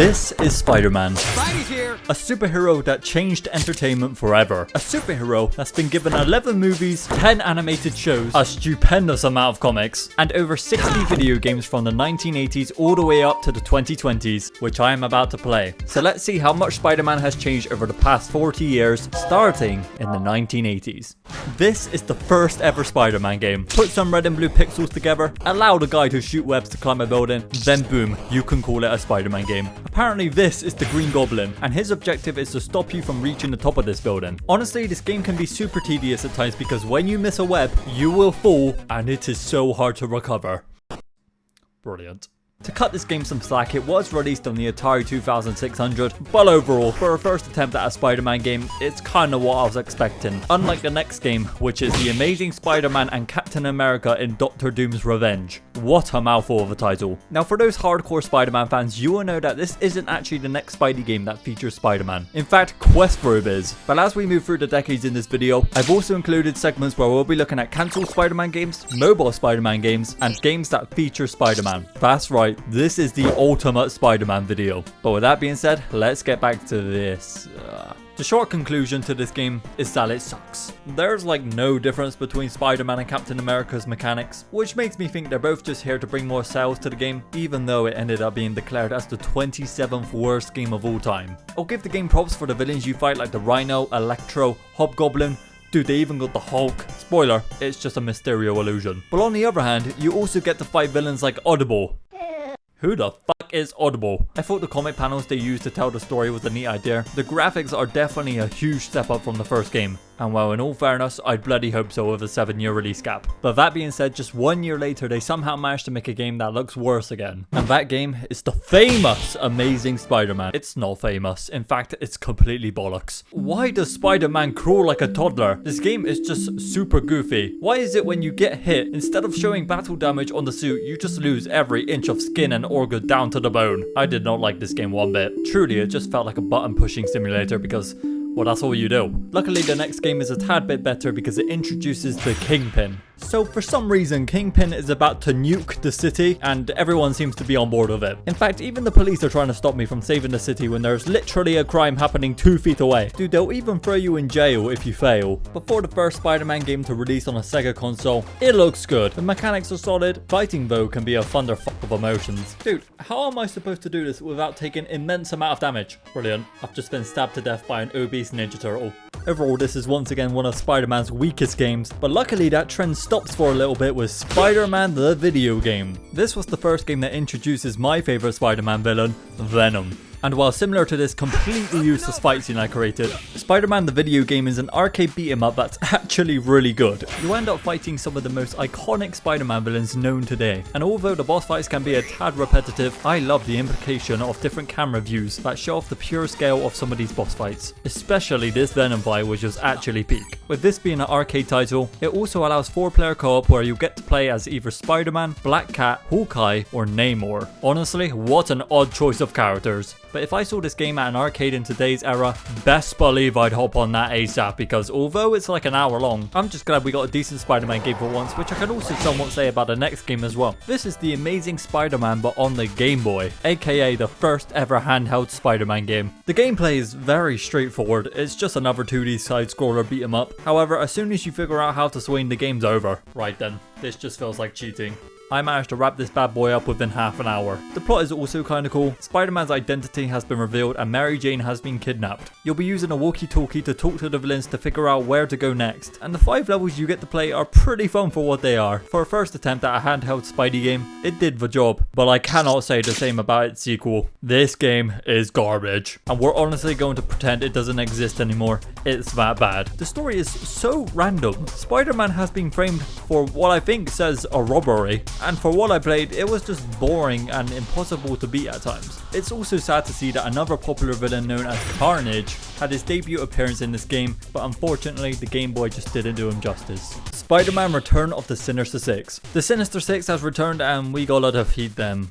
This is Spider-Man, a superhero that changed entertainment forever. A superhero that's been given 11 movies, 10 animated shows, a stupendous amount of comics, and over 60 video games from the 1980s all the way up to the 2020s, which I am about to play. So let's see how much Spider-Man has changed over the past 40 years, starting in the 1980s. This is the first ever Spider-Man game. Put some red and blue pixels together, allow the guy to shoot webs to climb a building, then boom, you can call it a Spider-Man game. Apparently this is the Green Goblin, and his objective is to stop you from reaching the top of this building. Honestly, this game can be super tedious at times because when you miss a web, you will fall, and it is so hard to recover. Brilliant. To cut this game some slack, it was released on the Atari 2600, but overall, for a first attempt at a Spider-Man game, it's kinda what I was expecting. Unlike the next game, which is The Amazing Spider-Man and Captain America in Doctor Doom's Revenge. What a mouthful of a title. Now for those hardcore Spider-Man fans, you will know that this isn't actually the next Spidey game that features Spider-Man. In fact, Questprobe is. But as we move through the decades in this video, I've also included segments where we'll be looking at cancelled Spider-Man games, mobile Spider-Man games, and games that feature Spider-Man. That's right. This is the ultimate Spider-Man video. But with that being said, let's get back to this. The short conclusion to this game is that it sucks. There's like no difference between Spider-Man and Captain America's mechanics, which makes me think they're both just here to bring more sales to the game, even though it ended up being declared as the 27th worst game of all time. I'll give the game props for the villains you fight, like the Rhino, Electro, Hobgoblin. Dude, they even got the Hulk. Spoiler, it's just a Mysterio illusion. But on the other hand, you also get to fight villains like Audible. Who the fuck is Audible? I thought the comic panels they used to tell the story was a neat idea. The graphics are definitely a huge step up from the first game. And well, in all fairness, I'd bloody hope so with a 7-year release gap. But that being said, just 1 year later, they somehow managed to make a game that looks worse again. And that game is the famous Amazing Spider-Man. It's not famous. In fact, it's completely bollocks. Why does Spider-Man crawl like a toddler? This game is just super goofy. Why is it when you get hit, instead of showing battle damage on the suit, you just lose every inch of skin and organ down to the bone? I did not like this game one bit. Truly, it just felt like a button pushing simulator because, well, that's all you do. Luckily, the next game is a tad bit better because it introduces the Kingpin. So for some reason, Kingpin is about to nuke the city, and everyone seems to be on board with it. In fact, even the police are trying to stop me from saving the city when there's literally a crime happening 2 feet away. Dude, they'll even throw you in jail if you fail. Before the first Spider-Man game to release on a Sega console, it looks good. The mechanics are solid. Fighting though can be a thunderfuck of emotions. Dude, how am I supposed to do this without taking immense amount of damage? Brilliant. I've just been stabbed to death by an obese Ninja Turtle. Overall, this is once again one of Spider-Man's weakest games, but luckily that trend stops for a little bit with Spider-Man the video game. This was the first game that introduces my favorite Spider-Man villain, Venom. And while similar to this completely useless fight scene I created, Spider-Man the video game is an arcade beat-em-up that's actually really good. You end up fighting some of the most iconic Spider-Man villains known today. And although the boss fights can be a tad repetitive, I love the implication of different camera views that show off the pure scale of some of these boss fights. Especially this Venom fight, which was actually peak. With this being an arcade title, it also allows 4-player co-op where you get to play as either Spider-Man, Black Cat, Hawkeye, or Namor. Honestly, what an odd choice of characters. But if I saw this game at an arcade in today's era, best believe I'd hop on that ASAP, because although it's like an hour long, I'm just glad we got a decent Spider-Man game for once, which I can also somewhat say about the next game as well. This is The Amazing Spider-Man but on the Game Boy, aka the first ever handheld Spider-Man game. The gameplay is very straightforward, it's just another 2D side-scroller beat 'em up. However, as soon as you figure out how to swing, the game's over. Right then, this just feels like cheating. I managed to wrap this bad boy up within half an hour. The plot is also kinda cool. Spider-Man's identity has been revealed and Mary Jane has been kidnapped. You'll be using a walkie-talkie to talk to the villains to figure out where to go next. And the 5 levels you get to play are pretty fun for what they are. For a first attempt at a handheld Spidey game, it did the job. But I cannot say the same about its sequel. This game is garbage. And we're honestly going to pretend it doesn't exist anymore. It's that bad. The story is so random. Spider-Man has been framed for what I think says a robbery. And for what I played, it was just boring and impossible to beat at times. It's also sad to see that another popular villain known as Carnage had his debut appearance in this game, but unfortunately the Game Boy just didn't do him justice. Spider-Man Return of the Sinister Six. The Sinister Six has returned and we gotta defeat them.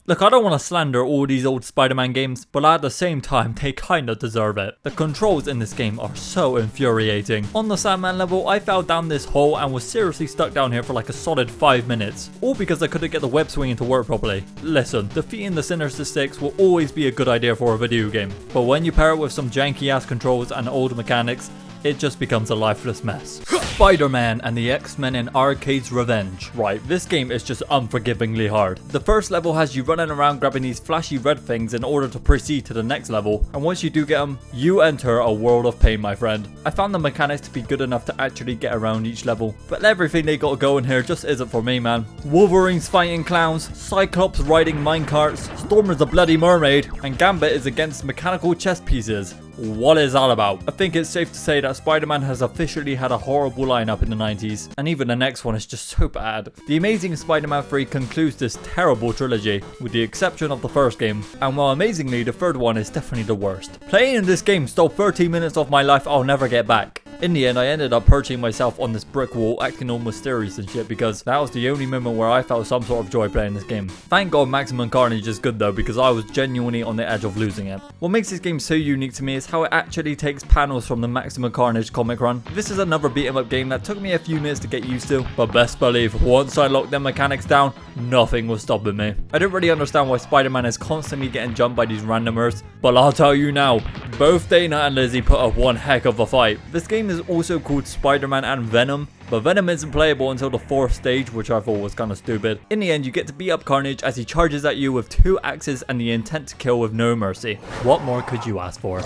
Look, I don't want to slander all these old Spider-Man games, but at the same time, they kinda deserve it. The controls in this game are so infuriating. On the Sandman level, I fell down this hole and was seriously stuck down here for like a solid 5 minutes. All because I couldn't get the web swinging to work properly. Listen, defeating the Sinister Six will always be a good idea for a video game, but when you pair it with some janky ass controls and old mechanics, it just becomes a lifeless mess. Spider-Man and the X-Men in Arcade's Revenge. Right, this game is just unforgivingly hard. The first level has you running around grabbing these flashy red things in order to proceed to the next level, and once you do get them, you enter a world of pain, my friend. I found the mechanics to be good enough to actually get around each level, but everything they got going here just isn't for me, man. Wolverine's fighting clowns, Cyclops riding minecarts, Storm is a bloody mermaid, and Gambit is against mechanical chess pieces. What is that about? I think it's safe to say that Spider-Man has officially had a horrible lineup in the 90s, and even the next one is just so bad. The Amazing Spider-Man 3 concludes this terrible trilogy, with the exception of the first game, and while amazingly the third one is definitely the worst. Playing in this game stole 13 minutes of my life I'll never get back. In the end, I ended up perching myself on this brick wall acting all mysterious and shit because that was the only moment where I felt some sort of joy playing this game. Thank God Maximum Carnage is good though, because I was genuinely on the edge of losing it. What makes this game so unique to me is how it actually takes panels from the Maximum Carnage comic run. This is another beat 'em up game that took me a few minutes to get used to, but best believe, once I locked them mechanics down, nothing was stopping me. I don't really understand why Spider-Man is constantly getting jumped by these randomers, but I'll tell you now, both Dana and Lizzie put up one heck of a fight. This game is also called Spider-Man and Venom, but Venom isn't playable until the 4th stage, which I thought was kind of stupid. In the end, you get to beat up Carnage as he charges at you with 2 axes and the intent to kill with no mercy. What more could you ask for?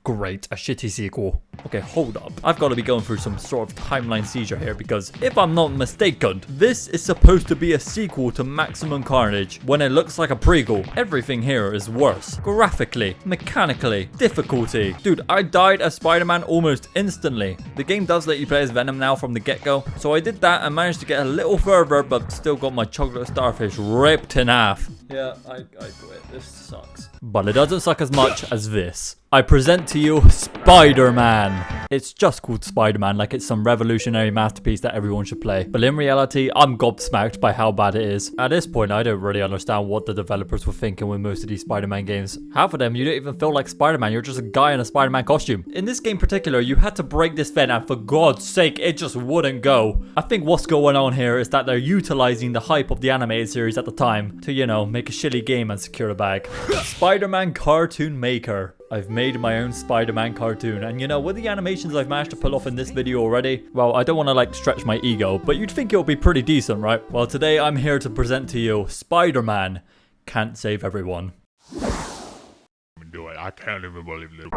Great, a shitty sequel. Okay, hold up. I've got to be going through some sort of timeline seizure here because if I'm not mistaken, this is supposed to be a sequel to Maximum Carnage when it looks like a prequel. Everything here is worse. Graphically, mechanically, difficulty. Dude, I died as Spider-Man almost instantly. The game does let you play as Venom now from the get-go, so I did that and managed to get a little further, but still got my chocolate starfish ripped in half. Yeah, I quit. This sucks. But it doesn't suck as much as this. I present to you Spider-Man. It's just called Spider-Man, like it's some revolutionary masterpiece that everyone should play. But in reality, I'm gobsmacked by how bad it is. At this point, I don't really understand what the developers were thinking with most of these Spider-Man games. Half of them, you don't even feel like Spider-Man, you're just a guy in a Spider-Man costume. In this game in particular, you had to break this vent and for God's sake, it just wouldn't go. I think what's going on here is that they're utilizing the hype of the animated series at the time to, you know, make a shitty game and secure a bag. Spider-Man Cartoon Maker. I've made my own Spider-Man cartoon, and you know, with the animations I've managed to pull off in this video already, well, I don't want to like stretch my ego, but you'd think it'll be pretty decent, right? Well, today I'm here to present to you Spider-Man Can't Save Everyone. Do it. I can't even believe it.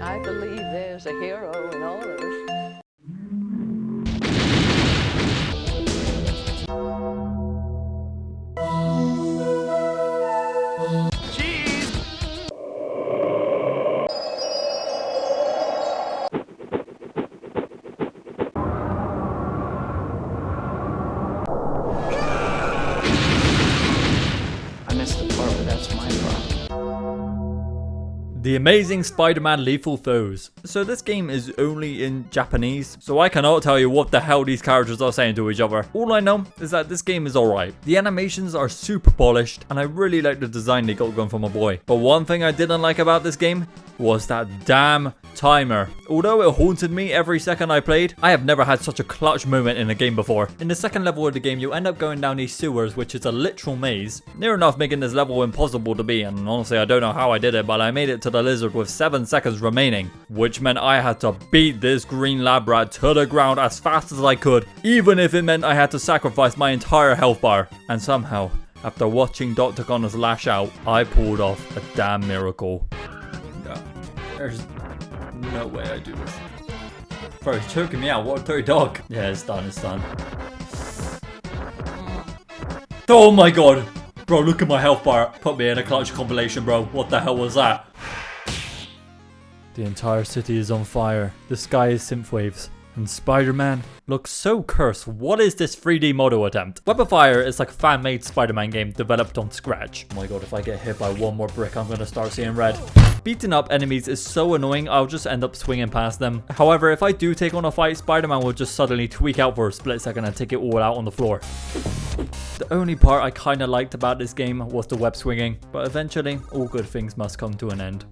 I believe there's a hero in all of us. I missed the part, but that's my problem. The Amazing Spider-Man Lethal Foes. So this game is only in Japanese, so I cannot tell you what the hell these characters are saying to each other. All I know is that this game is alright. The animations are super polished, and I really like the design they got going for my boy. But one thing I didn't like about this game was that damn timer. Although it haunted me every second I played, I have never had such a clutch moment in a game before. In the second level of the game, you end up going down these sewers, which is a literal maze, near enough making this level impossible to be, and honestly I don't know how I did it, but I made it to the lizard with 7 seconds remaining, which meant I had to beat this green lab rat to the ground as fast as I could, even if it meant I had to sacrifice my entire health bar. And somehow, after watching Dr. Connors lash out, I pulled off a damn miracle. No, there's no way I do this. Bro, he's choking me out. What a dirty dog. Yeah, it's done. It's done. Oh my god. Bro, look at my health bar. Put me in a clutch compilation, bro. What the hell was that? The entire city is on fire. The sky is synth waves. And Spider-Man looks so cursed. What is this 3D model attempt? Web of Fire is like a fan-made Spider-Man game developed on Scratch. Oh my god, if I get hit by one more brick, I'm gonna start seeing red. Beating up enemies is so annoying, I'll just end up swinging past them. However, if I do take on a fight, Spider-Man will just suddenly tweak out for a split second and take it all out on the floor. The only part I kinda liked about this game was the web swinging, but eventually, all good things must come to an end.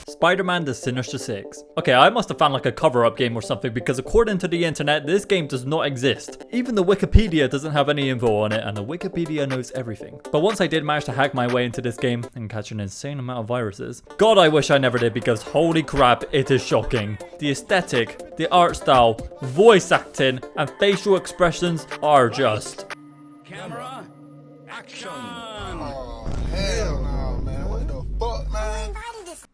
Spider-Man the Sinister Six. Okay, I must have found like a cover-up game or something because according to the internet, this game does not exist. Even the Wikipedia doesn't have any info on it, and the Wikipedia knows everything. But once I did manage to hack my way into this game and catch an insane amount of viruses. God, I wish I never did because holy crap, it is shocking. The aesthetic, the art style, voice acting, and facial expressions are just... Camera, action! Oh, hell no, man. What the fuck, man?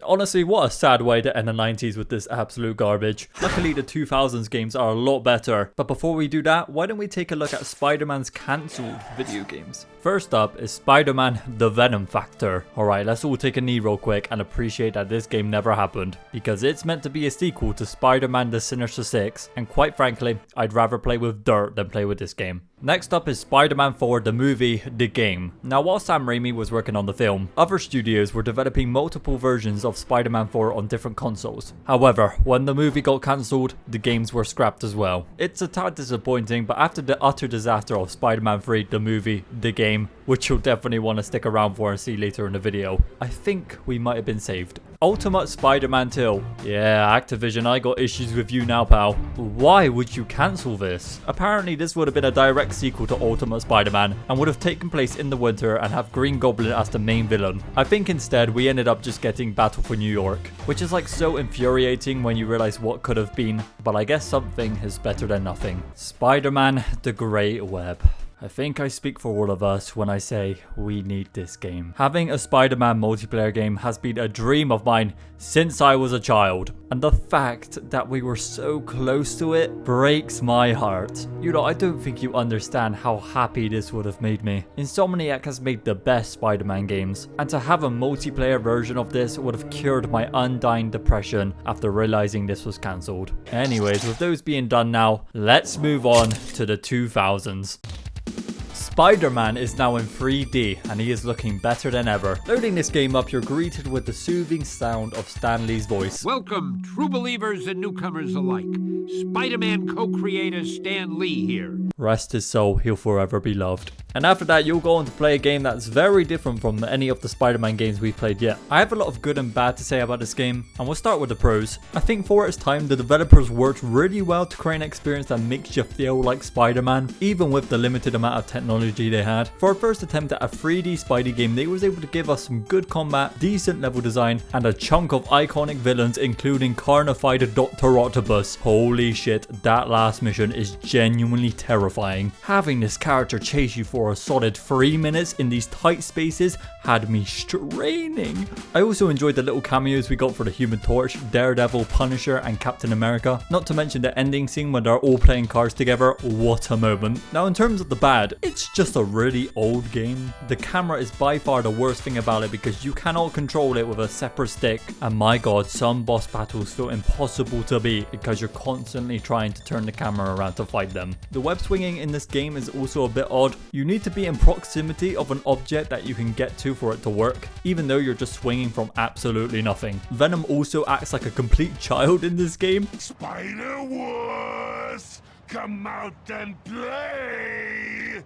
Honestly, what a sad way to end the 90s with this absolute garbage. Luckily, the 2000s games are a lot better. But before we do that, why don't we take a look at Spider-Man's cancelled video games? First up is Spider-Man The Venom Factor. Alright, let's all take a knee real quick and appreciate that this game never happened. Because it's meant to be a sequel to Spider-Man The Sinister Six. And quite frankly, I'd rather play with dirt than play with this game. Next up is Spider-Man 4 the movie, The Game. Now while Sam Raimi was working on the film, other studios were developing multiple versions of Spider-Man 4 on different consoles. However, when the movie got cancelled, the games were scrapped as well. It's a tad disappointing, but after the utter disaster of Spider-Man 3 the movie, The Game, which you'll definitely want to stick around for and see later in the video, I think we might have been saved. Ultimate Spider-Man 2. Yeah, Activision, I got issues with you now, pal. Why would you cancel this? Apparently, this would have been a direct sequel to Ultimate Spider-Man and would have taken place in the winter and have Green Goblin as the main villain. I think instead, we ended up just getting Battle for New York, which is like so infuriating when you realize what could have been, but I guess something is better than nothing. Spider-Man The Great Web. I think I speak for all of us when I say we need this game. Having a Spider-Man multiplayer game has been a dream of mine since I was a child. And the fact that we were so close to it breaks my heart. You know, I don't think you understand how happy this would have made me. Insomniac has made the best Spider-Man games. And to have a multiplayer version of this would have cured my undying depression after realizing this was cancelled. Anyways, with those being done now, let's move on to the 2000s. Spider-Man is now in 3D and he is looking better than ever. Loading this game up, you're greeted with the soothing sound of Stan Lee's voice. Welcome, true believers and newcomers alike. Spider-Man co-creator Stan Lee here. Rest his soul, he'll forever be loved. And after that, you'll go on to play a game that's very different from any of the Spider-Man games we've played yet. I have a lot of good and bad to say about this game, and we'll start with the pros. I think for its time, the developers worked really well to create an experience that makes you feel like Spider-Man, even with the limited amount of technology they had. For a first attempt at a 3D Spidey game, they was able to give us some good combat, decent level design, and a chunk of iconic villains, including Carnified Dr. Octopus. Holy shit, that last mission is genuinely terrifying. Having this character chase you for a solid 3 minutes in these tight spaces had me straining. I also enjoyed the little cameos we got for the Human Torch, Daredevil, Punisher, and Captain America. Not to mention the ending scene when they're all playing cards together. What a moment. Now in terms of the bad, it's just a really old game. The camera is by far the worst thing about it because you cannot control it with a separate stick. And my god, some boss battles feel impossible to beat because you're constantly trying to turn the camera around to fight them. The web swinging in this game is also a bit odd. You need to be in proximity of an object that you can get to for it to work, even though you're just swinging from absolutely nothing. Venom also acts like a complete child in this game. Spider-Wars, come out and play!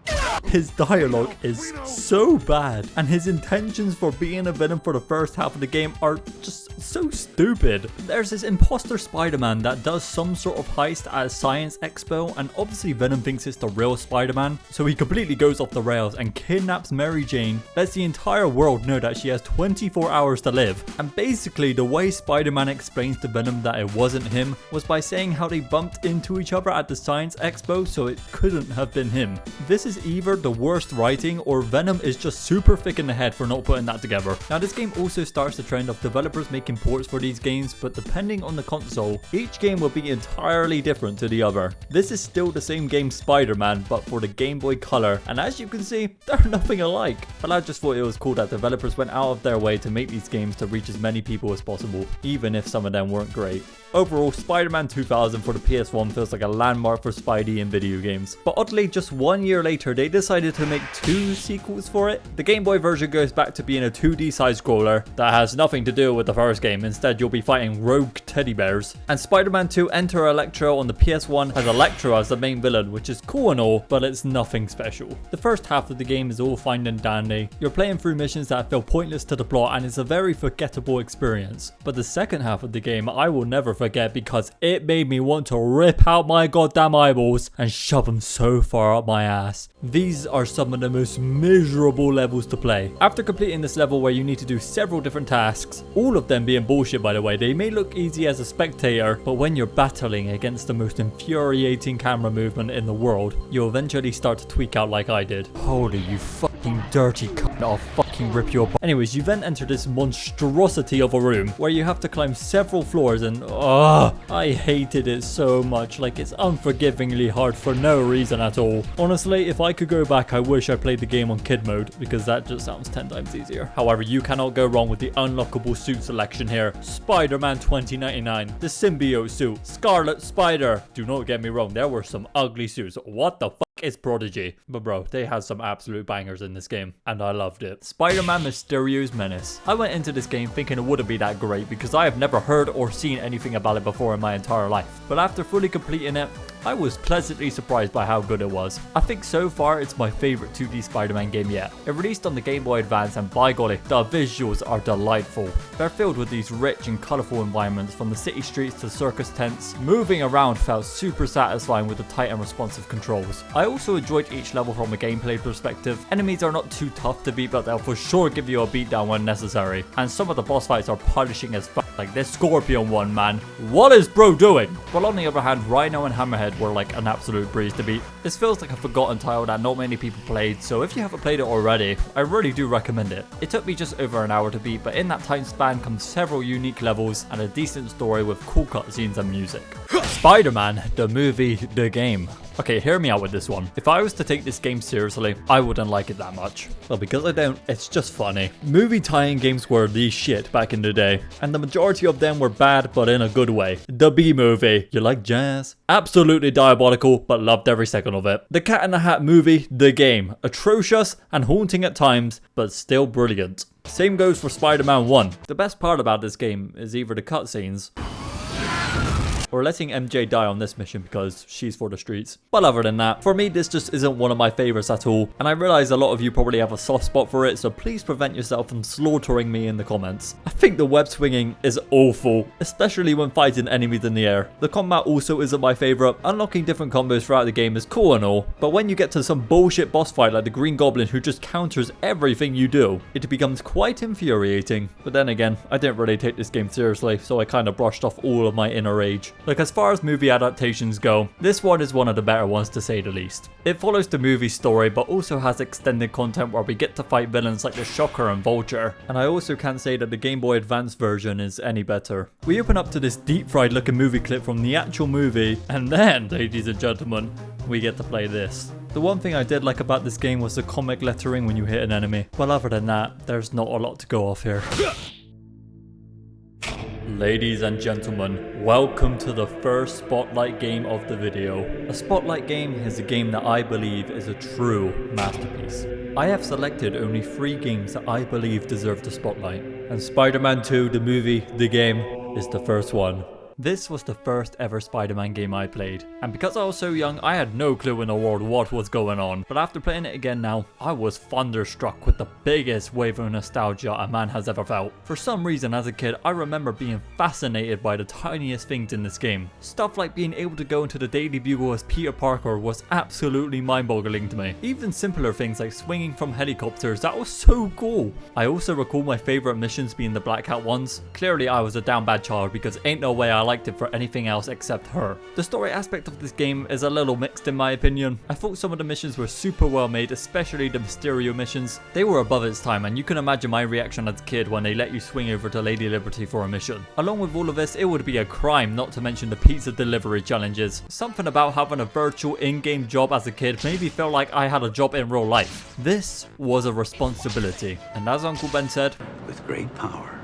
His dialogue is so bad, and his intentions for being a villain for the first half of the game are just so stupid. There's this imposter Spider-Man that does some sort of heist at a science expo, and obviously Venom thinks it's the real Spider-Man, so he completely goes off the rails and kidnaps Mary Jane, lets the entire world know that she has 24 hours to live. And basically the way Spider-Man explains to Venom that it wasn't him was by saying how they bumped into each other at the science expo, so it couldn't have been him. This This is either the worst writing or Venom is just super thick in the head for not putting that together. Now this game also starts the trend of developers making ports for these games, but depending on the console, each game will be entirely different to the other. This is still the same game Spider-Man, but for the Game Boy Color, and as you can see, they're nothing alike. But I just thought it was cool that developers went out of their way to make these games to reach as many people as possible, even if some of them weren't great. Overall, Spider-Man 2000 for the PS1 feels like a landmark for Spidey in video games. But oddly, just 1 year later, they decided to make 2 sequels for it. The Game Boy version goes back to being a 2D side-scroller that has nothing to do with the first game. Instead, you'll be fighting rogue teddy bears. And Spider-Man 2 Enter Electro on the PS1 has Electro as the main villain, which is cool and all, but it's nothing special. The first half of the game is all fine and dandy. You're playing through missions that feel pointless to the plot, and it's a very forgettable experience. But the second half of the game, I will never forget because it made me want to rip out my goddamn eyeballs and shove them so far up my ass. These are some of the most miserable levels to play. After completing this level where you need to do several different tasks, all of them being bullshit by the way, they may look easy as a spectator, but when you're battling against the most infuriating camera movement in the world, you'll eventually start to tweak out like I did. Holy you fucking dirty cunt, I'll fucking rip your butt. Anyways, you then enter this monstrosity of a room where you have to climb several floors and I hated it so much. Like, it's unforgivingly hard for no reason at all. Honestly, if I could go back, I wish I played the game on kid mode because that just sounds 10 times easier. However, you cannot go wrong with the unlockable suit selection here. Spider-Man 2099, the symbiote suit, Scarlet Spider. Do not get me wrong, there were some ugly suits. What the fuck is Prodigy? But bro, they had some absolute bangers in this game, and I loved it. Spider-Man Mysterio's Menace. I went into this game thinking it wouldn't be that great because I have never heard or seen anything about it before in my entire life. But after fully completing it, I was pleasantly surprised by how good it was. I think so far it's my favorite 2D Spider-Man game yet. It released on the Game Boy Advance and by golly, the visuals are delightful. They're filled with these rich and colourful environments from the city streets to circus tents. Moving around felt super satisfying with the tight and responsive controls. I also enjoyed each level from a gameplay perspective. Enemies are not too tough to beat, but they'll for sure give you a beatdown when necessary. And some of the boss fights are punishing as fuck, like this Scorpion one, man. What is bro doing? Well, on the other hand, Rhino and Hammerhead were like an absolute breeze to beat. This feels like a forgotten title that not many people played, so if you haven't played it already, I really do recommend it. It took me just over an hour to beat, but in that time span comes several unique levels and a decent story with cool cutscenes and music. Spider-Man, the movie, the game. Okay, hear me out with this one. If I was to take this game seriously, I wouldn't like it that much. Well, because I don't, it's just funny. Movie tie-in games were the shit back in the day, and the majority of them were bad, but in a good way. The B-movie, you like jazz? Absolutely diabolical, but loved every second of it. The Cat in the Hat movie, the game. Atrocious and haunting at times, but still brilliant. Same goes for Spider-Man 1. The best part about this game is either the cutscenes or letting MJ die on this mission because she's for the streets. But other than that, for me, this just isn't one of my favorites at all. And I realize a lot of you probably have a soft spot for it, so please prevent yourself from slaughtering me in the comments. I think the web swinging is awful, especially when fighting enemies in the air. The combat also isn't my favorite. Unlocking different combos throughout the game is cool and all, but when you get to some bullshit boss fight like the Green Goblin who just counters everything you do, it becomes quite infuriating. But then again, I didn't really take this game seriously, so I kind of brushed off all of my inner rage. Like, as far as movie adaptations go, this one is one of the better ones to say the least. It follows the movie story, but also has extended content where we get to fight villains like the Shocker and Vulture. And I also can't say that the Game Boy Advance version is any better. We open up to this deep-fried looking movie clip from the actual movie, and then, ladies and gentlemen, we get to play this. The one thing I did like about this game was the comic lettering when you hit an enemy, but other than that, there's not a lot to go off here. Ladies and gentlemen, welcome to the first Spotlight game of the video. A Spotlight game is a game that I believe is a true masterpiece. I have selected only 3 games that I believe deserve the Spotlight, and Spider-Man 2, the movie, the game, is the first one. This was the first ever Spider-Man game I played, and because I was so young, I had no clue in the world what was going on. But after playing it again now, I was thunderstruck with the biggest wave of nostalgia a man has ever felt. For some reason as a kid, I remember being fascinated by the tiniest things in this game. Stuff like being able to go into the Daily Bugle as Peter Parker was absolutely mind-boggling to me. Even simpler things like swinging from helicopters, that was so cool. I also recall my favorite missions being the Black Hat ones. Clearly I was a down bad child because ain't no way I liked it for anything else except her. The story aspect of this game is a little mixed in my opinion. I thought some of the missions were super well made, especially the Mysterio missions. They were above its time, and you can imagine my reaction as a kid when they let you swing over to Lady Liberty for a mission. Along with all of this, it would be a crime not to mention the pizza delivery challenges. Something about having a virtual in-game job as a kid made me feel like I had a job in real life. This was a responsibility, and as Uncle Ben said, with great power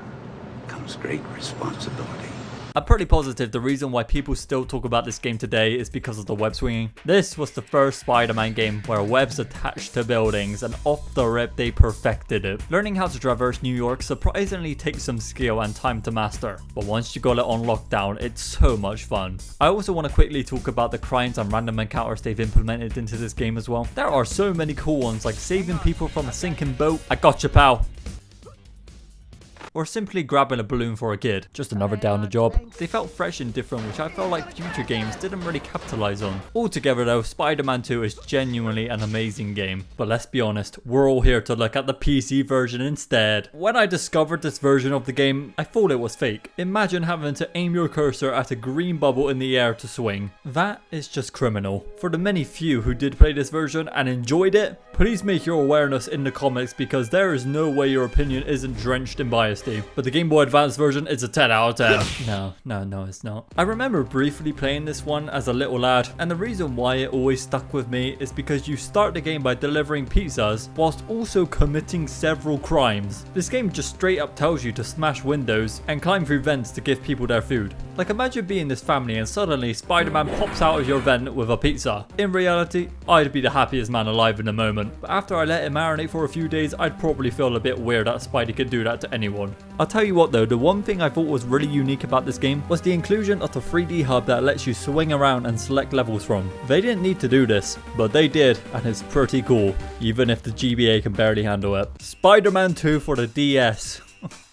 comes great responsibility. I'm pretty positive the reason why people still talk about this game today is because of the web swinging. This was the first Spider-Man game where webs attached to buildings, and off the rip they perfected it. Learning how to traverse New York surprisingly takes some skill and time to master, but once you got it on lockdown, it's so much fun. I also want to quickly talk about the crimes and random encounters they've implemented into this game as well. There are so many cool ones, like saving people from a sinking boat. I gotcha, pal. Or simply grabbing a balloon for a kid. Just another downer job. They felt fresh and different, which I felt like future games didn't really capitalize on. Altogether though, Spider-Man 2 is genuinely an amazing game. But let's be honest, we're all here to look at the PC version instead. When I discovered this version of the game, I thought it was fake. Imagine having to aim your cursor at a green bubble in the air to swing. That is just criminal. For the many few who did play this version and enjoyed it, please make your awareness in the comments, because there is no way your opinion isn't drenched in bias. But the Game Boy Advance version is a 10 out of 10. No, it's not. I remember briefly playing this one as a little lad, and the reason why it always stuck with me is because you start the game by delivering pizzas whilst also committing several crimes. This game just straight up tells you to smash windows and climb through vents to give people their food. Like, imagine being this family and suddenly Spider-Man pops out of your vent with a pizza. In reality, I'd be the happiest man alive in a moment, but after I let it marinate for a few days, I'd probably feel a bit weird that Spidey could do that to anyone. I'll tell you what though, the one thing I thought was really unique about this game was the inclusion of the 3D hub that lets you swing around and select levels from. They didn't need to do this, but they did, and it's pretty cool, even if the GBA can barely handle it. Spider-Man 2 for the DS.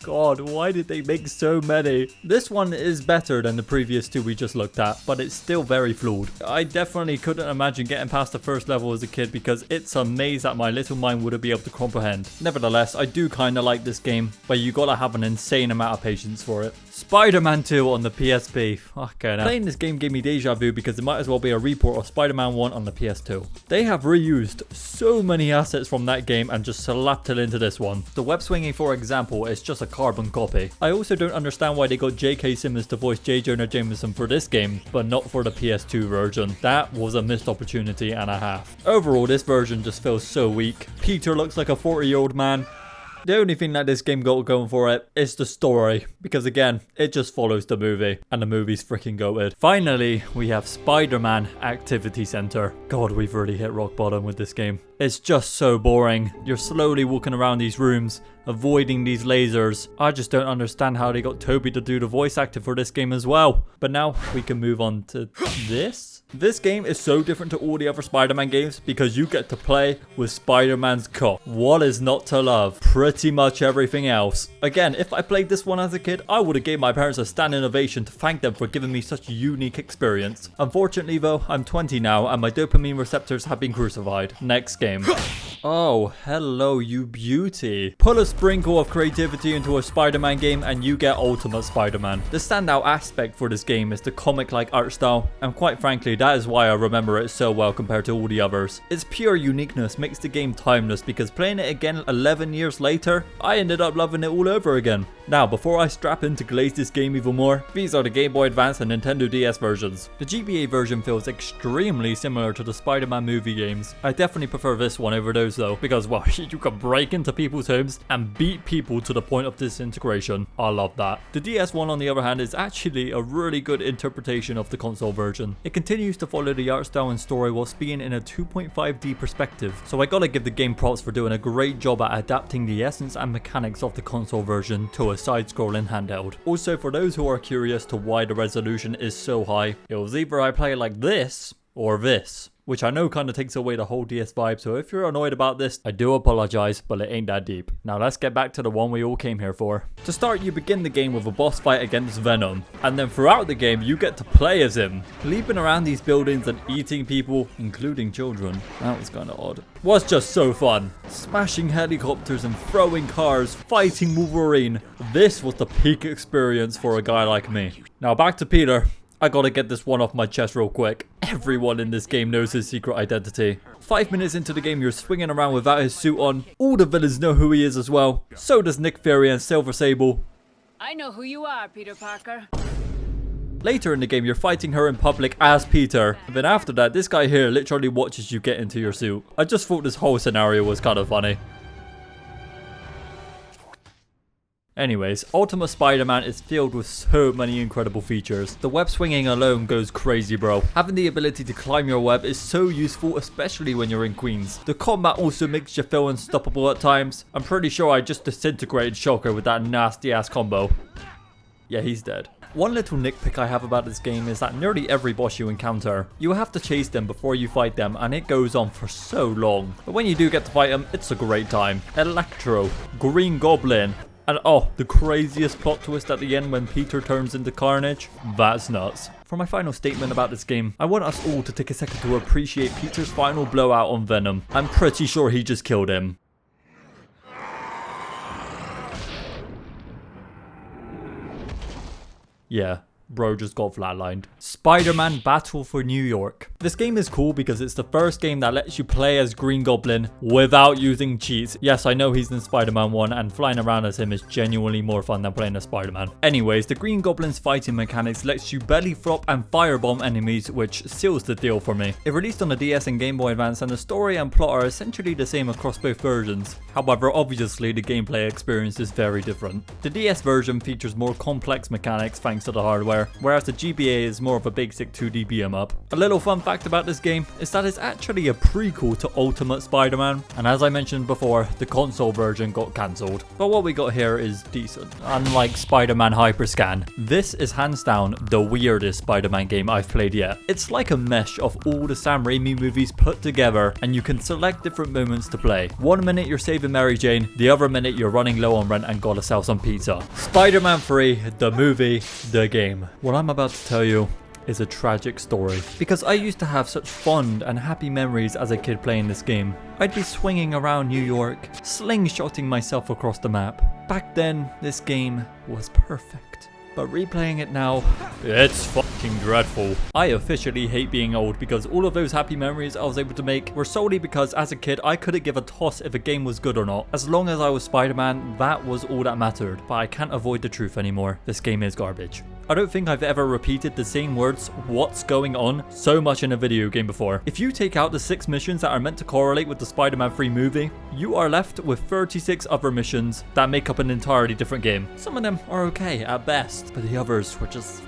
God, why did they make so many? This one is better than the previous two we just looked at, but it's still very flawed. I definitely couldn't imagine getting past the first level as a kid, because it's a maze that my little mind wouldn't be able to comprehend. Nevertheless, I do kinda like this game, but you gotta have an insane amount of patience for it. Spider-Man 2 on the PSP. Okay, now playing this game gave me deja vu, because it might as well be a report of Spider-Man 1 on the PS2. They have reused so many assets from that game and just slapped it into this one. The web swinging, for example, is just a carbon copy. I also don't understand why they got J.K. Simmons to voice J. Jonah Jameson for this game, but not for the PS2 version. That was a missed opportunity and a half. Overall, this version just feels so weak. Peter looks like a 40-year-old man. The only thing that this game got going for it is the story, because again, it just follows the movie, and the movie's freaking goated. Finally, we have Spider-Man Activity Center. God, we've really hit rock bottom with this game. It's just so boring. You're slowly walking around these rooms, avoiding these lasers. I just don't understand how they got Toby to do the voice acting for this game as well. But now we can move on to this. This game is so different to all the other Spider-Man games because you get to play with Spider-Man's cock. What is not to love? Pretty much everything else. Again, if I played this one as a kid, I would have gave my parents a standing ovation to thank them for giving me such a unique experience. Unfortunately though, I'm 20 now and my dopamine receptors have been crucified. Next game. Oh, hello you beauty. Put a sprinkle of creativity into a Spider-Man game and you get Ultimate Spider-Man. The standout aspect for this game is the comic-like art style, and quite frankly, that is why I remember it so well compared to all the others. Its pure uniqueness makes the game timeless, because playing it again 11 years later, I ended up loving it all over again. Now, before I strap in to glaze this game even more, these are the Game Boy Advance and Nintendo DS versions. The GBA version feels extremely similar to the Spider-Man movie games. I definitely prefer this one over those though, because well, you can break into people's homes and beat people to the point of disintegration. I love that. The DS one on the other hand is actually a really good interpretation of the console version. It continues to follow the art style and story whilst being in a 2.5D perspective, so I gotta give the game props for doing a great job at adapting the essence and mechanics of the console version to a side-scrolling handheld. Also, for those who are curious to why the resolution is so high, it was either I play like this or this. which I know kind of takes away the whole DS vibe, so if you're annoyed about this, I do apologize, but it ain't that deep. Now let's get back to the one we all came here for. To start, you begin the game with a boss fight against Venom, and then throughout the game, you get to play as him, leaping around these buildings and eating people, including children. That was kind of odd. Was just so fun. Smashing helicopters and throwing cars, fighting Wolverine. This was the peak experience for a guy like me. Now back to Peter. I gotta get this one off my chest real quick. Everyone in this game knows his secret identity. 5 minutes into the game, you're swinging around without his suit on. All the villains know who he is as well. So does Nick Fury and Silver Sable. I know who you are, Peter Parker. Later in the game, you're fighting her in public as Peter. And then after that, this guy here literally watches you get into your suit. I just thought this whole scenario was kind of funny. Anyways, Ultimate Spider-Man is filled with so many incredible features. The web swinging alone goes crazy, bro. Having the ability to climb your web is so useful, especially when you're in Queens. The combat also makes you feel unstoppable at times. I'm pretty sure I just disintegrated Shocker with that nasty ass combo. Yeah, he's dead. One little nitpick I have about this game is that nearly every boss you encounter, you have to chase them before you fight them, and it goes on for so long. But when you do get to fight them, it's a great time. Electro, Green Goblin, and oh, the craziest plot twist at the end when Peter turns into Carnage. That's nuts. For my final statement about this game, I want us all to take a second to appreciate Peter's final blowout on Venom. I'm pretty sure he just killed him. Yeah, bro just got flatlined. Spider-Man Battle for New York. This game is cool because it's the first game that lets you play as Green Goblin without using cheats. Yes, I know he's in Spider-Man 1 and flying around as him is genuinely more fun than playing as Spider-Man. Anyways, the Green Goblin's fighting mechanics lets you belly flop and firebomb enemies, which seals the deal for me. It released on the DS and Game Boy Advance, and the story and plot are essentially the same across both versions. However, obviously the gameplay experience is very different. The DS version features more complex mechanics thanks to the hardware, whereas the GBA is more of a basic 2D beat-em up. A little fun fact about this game is that it's actually a prequel to Ultimate Spider-Man, and as I mentioned before, the console version got cancelled. But what we got here is decent. Unlike Spider-Man Hyperscan, this is hands down the weirdest Spider-Man game I've played yet. It's like a mesh of all the Sam Raimi movies put together, and you can select different moments to play. 1 minute you're saving Mary Jane, the other minute you're running low on rent and gotta sell some pizza. Spider-Man 3, the movie, the game. What I'm about to tell you is a tragic story, because I used to have such fond and happy memories as a kid playing this game. I'd be swinging around New York, slingshotting myself across the map. Back then, this game was perfect. But replaying it now, it's fucking dreadful. I officially hate being old because all of those happy memories I was able to make were solely because as a kid I couldn't give a toss if a game was good or not. As long as I was Spider-Man, that was all that mattered. But I can't avoid the truth anymore. This game is garbage. I don't think I've ever repeated the same words, "what's going on," so much in a video game before. If you take out the 6 missions that are meant to correlate with the Spider-Man 3 movie, you are left with 36 other missions that make up an entirely different game. Some of them are okay at best, but the others were just...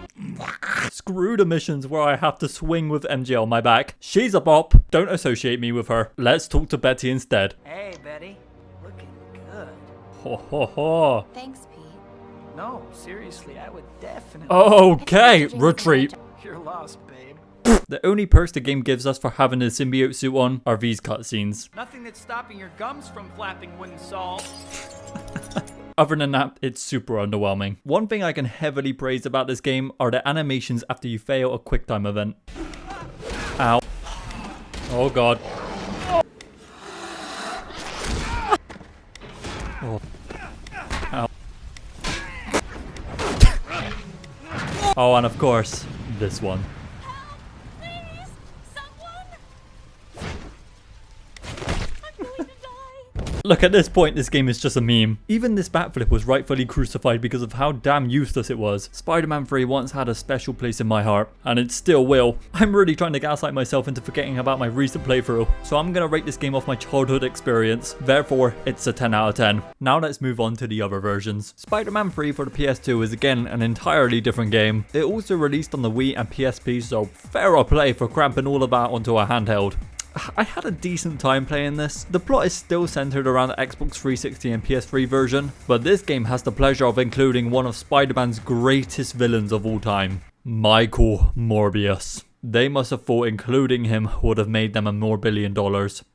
Screw the missions where I have to swing with MJ on my back. She's a bop. Don't associate me with her. Let's talk to Betty instead. Hey, Betty. Looking good. Ho ho ho. Thanks, Pete. No, seriously, I would definitely... Okay, retreat. You're lost, babe. The only perks the game gives us for having a symbiote suit on are these cutscenes. Nothing that's stopping your gums from flapping wouldn't solve. Other than that, it's super underwhelming. One thing I can heavily praise about this game are the animations after you fail a QuickTime event. Ow. Oh god. Oh. Ow. Oh, and of course, this one. Look, at this point, this game is just a meme. Even this backflip was rightfully crucified because of how damn useless it was. Spider-Man 3 once had a special place in my heart, and it still will. I'm really trying to gaslight myself into forgetting about my recent playthrough, so I'm gonna rate this game off my childhood experience. Therefore, it's a 10 out of 10. Now let's move on to the other versions. Spider-Man 3 for the PS2 is again an entirely different game. It also released on the Wii and PSP, so fair play for cramping all of that onto a handheld. I had a decent time playing this. The plot is still centered around the Xbox 360 and PS3 version, but this game has the pleasure of including one of Spider-Man's greatest villains of all time, Michael Morbius. They must have thought including him would have made them $1 billion.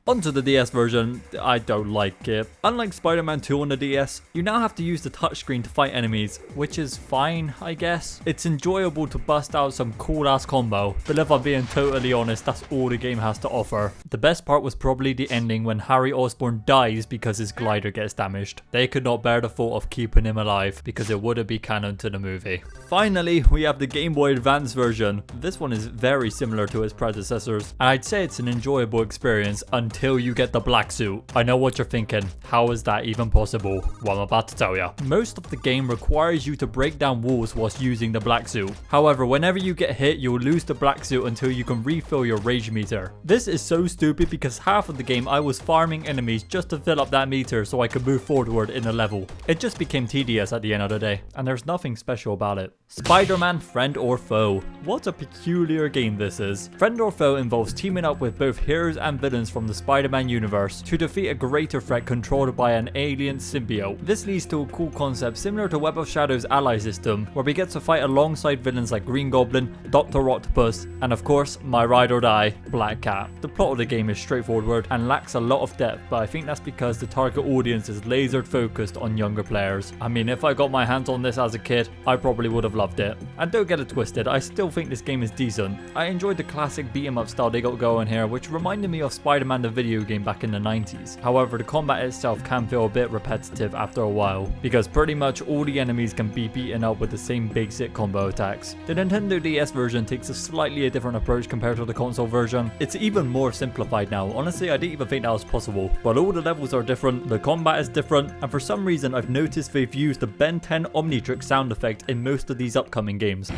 Onto the DS version, I don't like it. Unlike Spider-Man 2 on the DS, you now have to use the touchscreen to fight enemies, which is fine, I guess. It's enjoyable to bust out some cool ass combo, but if I'm being totally honest, that's all the game has to offer. The best part was probably the ending when Harry Osborn dies because his glider gets damaged. They could not bear the thought of keeping him alive because it wouldn't be canon to the movie. Finally, we have the Game Boy Advance version. This one is very similar to its predecessors, and I'd say it's an enjoyable experience until you get the black suit. I know what you're thinking, how is that even possible? Well, I'm about to tell you. Most of the game requires you to break down walls whilst using the black suit. However, whenever you get hit, you'll lose the black suit until you can refill your rage meter. This is so stupid because half of the game I was farming enemies just to fill up that meter so I could move forward in a level. It just became tedious at the end of the day, and there's nothing special about it. Spider-Man Friend or Foe. What a peculiar game this is. Friend or Foe involves teaming up with both heroes and villains from the Spider-Man universe to defeat a greater threat controlled by an alien symbiote. This leads to a cool concept similar to Web of Shadows' ally system, where we get to fight alongside villains like Green Goblin, Dr. Octopus, and of course, my ride or die, Black Cat. The plot of the game is straightforward and lacks a lot of depth, but I think that's because the target audience is laser focused on younger players. I mean, if I got my hands on this as a kid, I probably would have loved it. And don't get it twisted, I still think this game is decent. I enjoyed the classic beat 'em up style they got going here, which reminded me of Spider-Man the video game back in the 90s. However, the combat itself can feel a bit repetitive after a while, because pretty much all the enemies can be beaten up with the same basic combo attacks. The Nintendo DS version takes a slightly different approach compared to the console version. It's even more simplified now. Honestly, I didn't even think that was possible. But all the levels are different, the combat is different, and for some reason I've noticed they've used the Ben 10 Omnitrix sound effect in most of these upcoming games.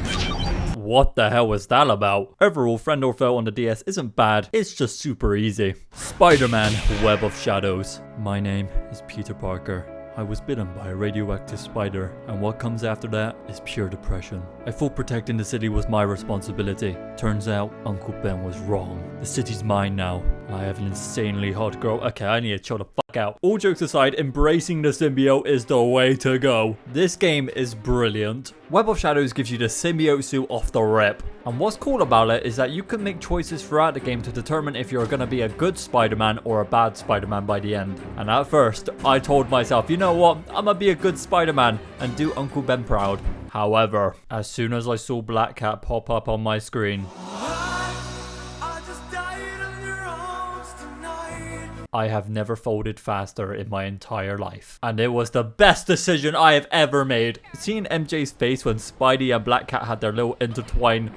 What the hell was that about? Overall, Friend or Foe on the DS isn't bad, it's just super easy. Spider-Man Web of Shadows. My name is Peter Parker. I was bitten by a radioactive spider, and what comes after that is pure depression. I thought protecting the city was my responsibility. Turns out, Uncle Ben was wrong. The city's mine now. I have an insanely hot girl. Okay, I need to chill the fuck out. All jokes aside, embracing the symbiote is the way to go. This game is brilliant. Web of Shadows gives you the symbiote suit off the rip. And what's cool about it is that you can make choices throughout the game to determine if you're going to be a good Spider-Man or a bad Spider-Man by the end. And at first, I told myself, you know what, I'm going to be a good Spider-Man and do Uncle Ben proud. However, as soon as I saw Black Cat pop up on my screen, I have never folded faster in my entire life. And it was the best decision I have ever made. Seeing MJ's face when Spidey and Black Cat had their little intertwined,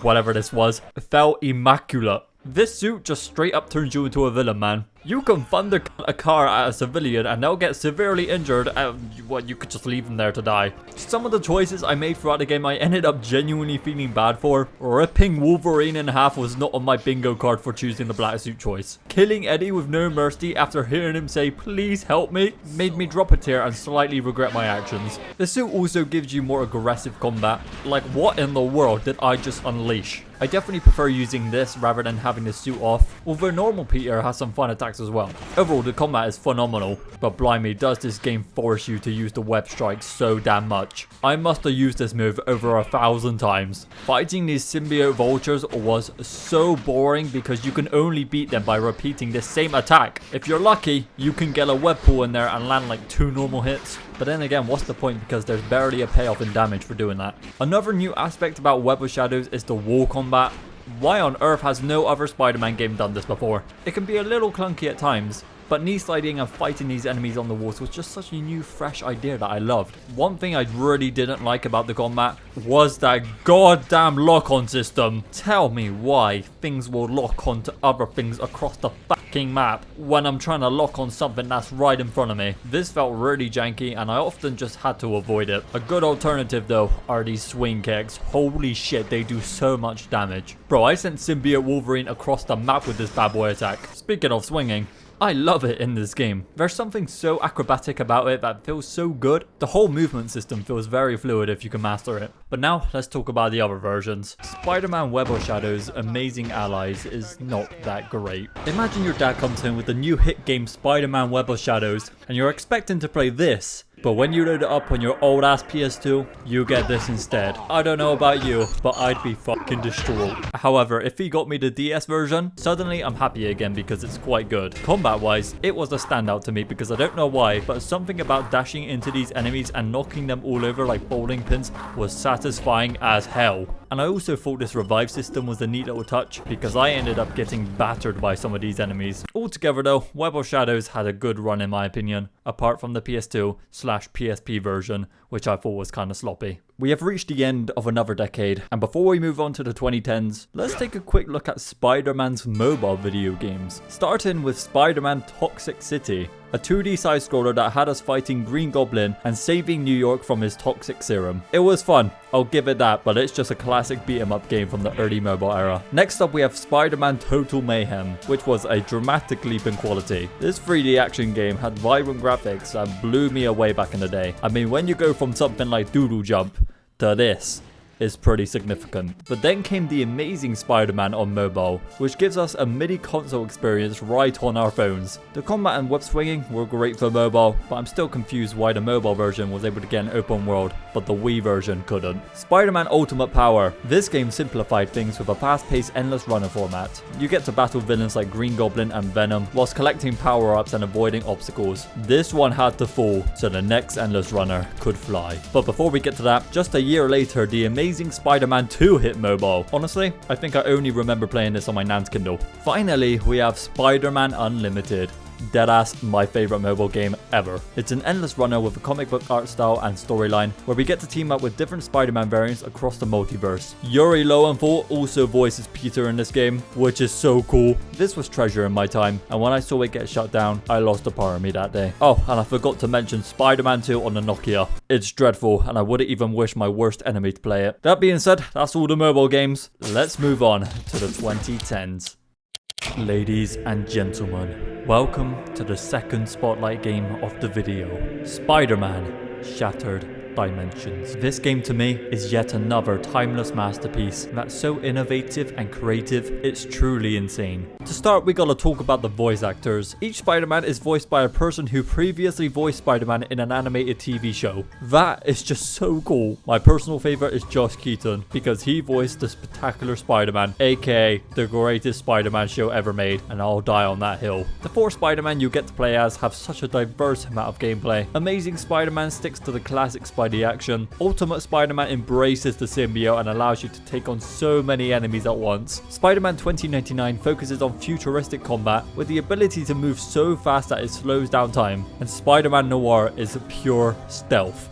whatever this was, felt immaculate. This suit just straight up turns you into a villain, man. You can thunder a car at a civilian and they'll get severely injured, and you could just leave them there to die. Some of the choices I made throughout the game I ended up genuinely feeling bad for. Ripping Wolverine in half was not on my bingo card for choosing the black suit choice. Killing Eddie with no mercy after hearing him say please help me made me drop a tear and slightly regret my actions. The suit also gives you more aggressive combat. Like, what in the world did I just unleash? I definitely prefer using this rather than having the suit off, although normal Peter has some fun attacks as well. Overall, the combat is phenomenal, but blimey, does this game force you to use the web strike so damn much. I must have used this move over 1,000 times. Fighting these symbiote vultures was so boring because you can only beat them by repeating the same attack. If you're lucky, you can get a web pool in there and land like 2 normal hits. But then again, what's the point, because there's barely a payoff in damage for doing that. Another new aspect about Web of Shadows is the wall combat. Why on earth has no other Spider-Man game done this before? It can be a little clunky at times, but knee sliding and fighting these enemies on the walls was just such a new, fresh idea that I loved. One thing I really didn't like about the combat was that goddamn lock-on system. Tell me why things will lock onto other things across the fucking map when I'm trying to lock on something that's right in front of me. This felt really janky and I often just had to avoid it. A good alternative though are these swing kicks. Holy shit, they do so much damage. Bro, I sent Symbiote Wolverine across the map with this bad boy attack. Speaking of swinging, I love it in this game. There's something so acrobatic about it that feels so good. The whole movement system feels very fluid if you can master it. But now let's talk about the other versions. Spider-Man Web of Shadows Amazing Allies is not that great. Imagine your dad comes in with the new hit game Spider-Man Web of Shadows and you're expecting to play this, but when you load it up on your old ass PS2, you get this instead. I don't know about you, but I'd be fucking distraught. However, if he got me the DS version, suddenly I'm happy again because it's quite good. Combat wise, it was a standout to me because I don't know why, but something about dashing into these enemies and knocking them all over like bowling pins was satisfying as hell. And I also thought this revive system was a neat little touch because I ended up getting battered by some of these enemies. Altogether though, Web of Shadows had a good run in my opinion, apart from the PS2/PSP version, which I thought was kind of sloppy. We have reached the end of another decade, and before we move on to the 2010s, let's take a quick look at Spider-Man's mobile video games. Starting with Spider-Man Toxic City, a 2D side-scroller that had us fighting Green Goblin and saving New York from his toxic serum. It was fun, I'll give it that, but it's just a classic beat-em-up game from the early mobile era. Next up we have Spider-Man Total Mayhem, which was a dramatic leap in quality. This 3D action game had vibrant graphics that blew me away back in the day. I mean, when you go from something like Doodle Jump to this, is pretty significant. But then came the Amazing Spider-Man on mobile, which gives us a MIDI console experience right on our phones. The combat and web swinging were great for mobile, but I'm still confused why the mobile version was able to get an open world, but the Wii version couldn't. Spider-Man Ultimate Power. This game simplified things with a fast-paced endless runner format. You get to battle villains like Green Goblin and Venom, whilst collecting power-ups and avoiding obstacles. This one had to fall, so the next endless runner could fly. But before we get to that, just a year later, the Amazing Spider-Man 2 hit mobile. Honestly, I think I only remember playing this on my nan's Kindle. Finally, we have Spider-Man Unlimited. Deadass my favorite mobile game ever. It's an endless runner with a comic book art style and storyline where we get to team up with different Spider-Man variants across the multiverse. Yuri Lowenthal also voices Peter in this game, which is so cool. This was treasure in my time, and when I saw it get shut down, I lost a part of me that day. Oh, and I forgot to mention Spider-Man 2 on the Nokia. It's dreadful, and I wouldn't even wish my worst enemy to play it. That being said, that's all the mobile games. Let's move on to the 2010s. Ladies and gentlemen, welcome to the second spotlight game of the video, Spider-Man Shattered Dimensions. This game to me is yet another timeless masterpiece that's so innovative and creative, it's truly insane. To start, we gotta talk about the voice actors. Each Spider-Man is voiced by a person who previously voiced Spider-Man in an animated TV show. That is just so cool. My personal favorite is Josh Keaton because he voiced the Spectacular Spider-Man, aka the greatest Spider-Man show ever made, and I'll die on that hill. The 4 Spider-Man you get to play as have such a diverse amount of gameplay. Amazing Spider-Man sticks to the classic Spidey action. Ultimate Spider-Man embraces the symbiote and allows you to take on so many enemies at once. Spider-Man 2099 focuses on futuristic combat with the ability to move so fast that it slows down time. And Spider-Man Noir is pure stealth.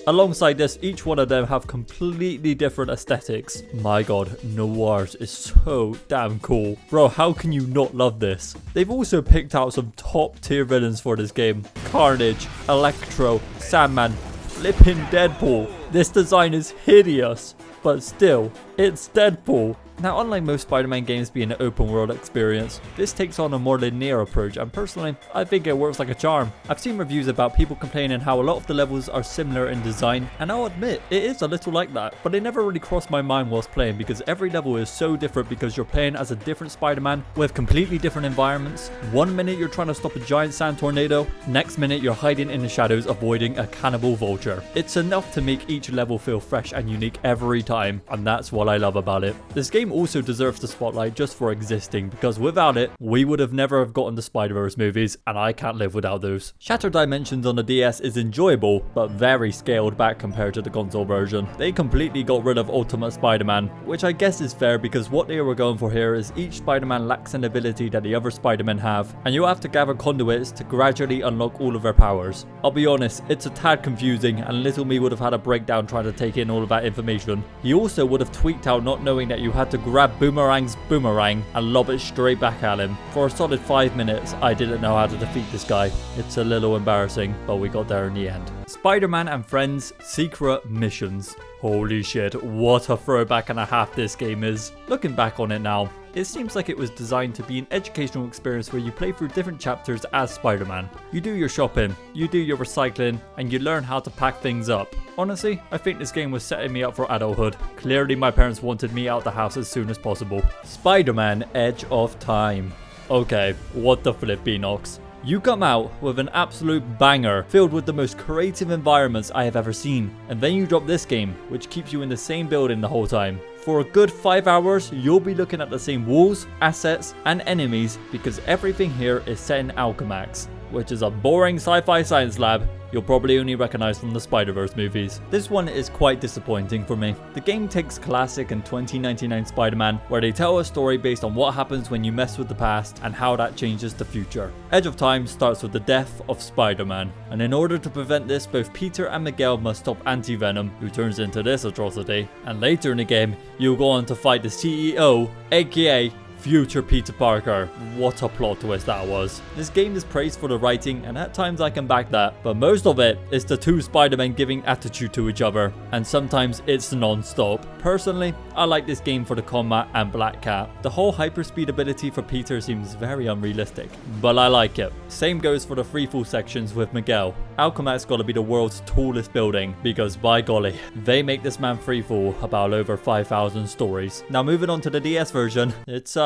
Alongside this, each one of them have completely different aesthetics. My god, Noirs is so damn cool. Bro, how can you not love this? They've also picked out some top tier villains for this game. Carnage, Electro, Sandman, flipping Deadpool. This design is hideous, but still, it's Deadpool. Now, unlike most Spider-Man games being an open world experience, this takes on a more linear approach, and personally, I think it works like a charm. I've seen reviews about people complaining how a lot of the levels are similar in design, and I'll admit, it is a little like that, but it never really crossed my mind whilst playing because every level is so different because you're playing as a different Spider-Man with completely different environments. One minute you're trying to stop a giant sand tornado, next minute you're hiding in the shadows avoiding a cannibal vulture. It's enough to make each level feel fresh and unique every time, and that's what I love about it. This game also deserves the spotlight just for existing because without it, we would have never have gotten the Spider-Verse movies, and I can't live without those. Shattered Dimensions on the DS is enjoyable, but very scaled back compared to the console version. They completely got rid of Ultimate Spider-Man, which I guess is fair because what they were going for here is each Spider-Man lacks an ability that the other Spider-Men have, and you have to gather conduits to gradually unlock all of their powers. I'll be honest, it's a tad confusing, and little me would have had a breakdown trying to take in all of that information. He also would have tweaked out not knowing that you had to grab Boomerang's boomerang and lob it straight back at him. For a solid 5 minutes, I didn't know how to defeat this guy. It's a little embarrassing, but we got there in the end. Spider-Man and Friends Secret Missions. Holy shit, what a throwback and a half this game is. Looking back on it now, it seems like it was designed to be an educational experience where you play through different chapters as Spider-Man. You do your shopping, you do your recycling, and you learn how to pack things up. Honestly, I think this game was setting me up for adulthood. Clearly my parents wanted me out the house as soon as possible. Spider-Man Edge of Time. Okay, what the flip, Beanox? You come out with an absolute banger filled with the most creative environments I have ever seen, and then you drop this game which keeps you in the same building the whole time. For a good 5 hours you'll be looking at the same walls, assets and enemies because everything here is set in Alchemax, which is a boring sci-fi science lab you'll probably only recognize from the Spider-Verse movies. This one is quite disappointing for me. The game takes classic and 2099 Spider-Man, where they tell a story based on what happens when you mess with the past and how that changes the future. Edge of Time starts with the death of Spider-Man, and in order to prevent this, both Peter and Miguel must stop Anti-Venom, who turns into this atrocity, and later in the game, you'll go on to fight the CEO, aka future Peter Parker. What a plot twist that was. This game is praised for the writing, and at times I can back that, but most of it is the two Spider-Men giving attitude to each other, and sometimes it's non-stop. Personally, I like this game for the combat and Black Cat. The whole hyperspeed ability for Peter seems very unrealistic, but I like it. Same goes for the freefall sections with Miguel. Alchemax gotta be the world's tallest building, because by golly, they make this man freefall about over 5,000 stories. Now moving on to the DS version, it's